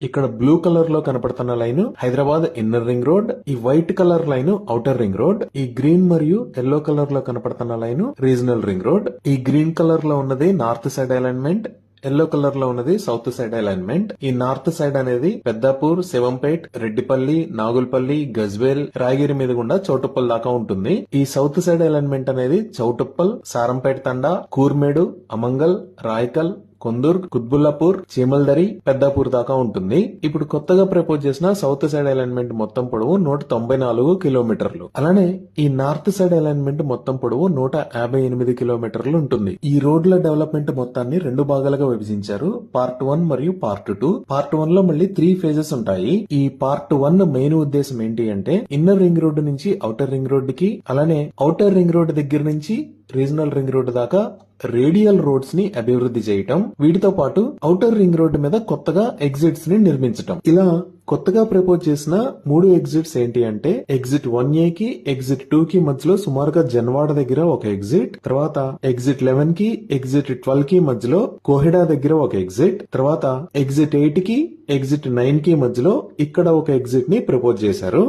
ఇక్కడ blue colour లో కనపడుతున్న line Hyderabad inner ring road, ఈ white colour line outer ring road, ఈ గ్రీన్ మరియు ఎల్లో కలర్ లో కనపడుతున్న లైన్ రీజనల్ రింగ్ రోడ్. ఈ గ్రీన్ కలర్ లో ఉన్నది north side alignment, yellow colour లో ఉన్నది సౌత్ సైడ్ అలైన్మెంట్. ఈ నార్త్ సైడ్ అనేది పెద్దాపూర్, శివంపేట్, రెడ్డిపల్లి, నాగుల్పల్లి, గజ్వేల్, రాయగిరి మీద గుండా చౌటుప్పల్ దాకా ఉంటుంది. ఈ సౌత్ సైడ్ అలైన్మెంట్ అనేది చౌటుప్పల్, సారంపేట్ తండా, కూర్మేడు, అమంగల్, రాయకల్, కొందూర్, కుత్బుల్లాపూర్, చీమల్దరి, పెద్దాపూర్ దాకా ఉంటుంది. ఇప్పుడు కొత్తగా ప్రపోజ్ చేసిన సౌత్ సైడ్ అలైన్మెంట్ మొత్తం పొడవు 194 కిలోమీటర్లు. అలానే ఈ నార్త్ సైడ్ అలైన్మెంట్ మొత్తం పొడవు 158 కిలోమీటర్లు ఉంటుంది. ఈ రోడ్ల డెవలప్మెంట్ మొత్తాన్ని 2 భాగాలుగా విభజించారు, పార్ట్ 1 మరియు పార్ట్ 2. పార్ట్ 1 లో మళ్ళీ 3 ఫేజెస్ ఉంటాయి. ఈ పార్ట్ 1 మెయిన్ ఉద్దేశం ఏంటి అంటే ఇన్నర్ రింగ్ రోడ్ నుంచి ఔటర్ రింగ్ రోడ్ కి, అలానే ఔటర్ రింగ్ రోడ్ దగ్గర నుంచి రీజనల్ రింగ్ రోడ్ దాకా రేడియల్ రోడ్స్ ని అభివృద్ధి చేయటం, వీటితో పాటు ఔటర్ రింగ్ రోడ్ మీద కొత్తగా ఎగ్జిట్స్ ని నిర్మించటం. ఇలా కొత్తగా ప్రపోజ్ చేసిన 3 ఎగ్జిట్స్ ఏంటి అంటే ఎగ్జిట్ 1A కి, ఎగ్జిట్ 2 కి మధ్యలో సుమారుగా జన్వాడ దగ్గర ఒక ఎగ్జిట్, తర్వాత ఎగ్జిట్ 11 కి, ఎగ్జిట్ 12 కి మధ్యలో కోహెడా దగ్గర ఒక ఎగ్జిట్, తర్వాత ఎగ్జిట్ 8 కి, ఎగ్జిట్ 9 కి మధ్యలో ఇక్కడ ఒక ఎగ్జిట్ ని ప్రపోజ్ చేశారు.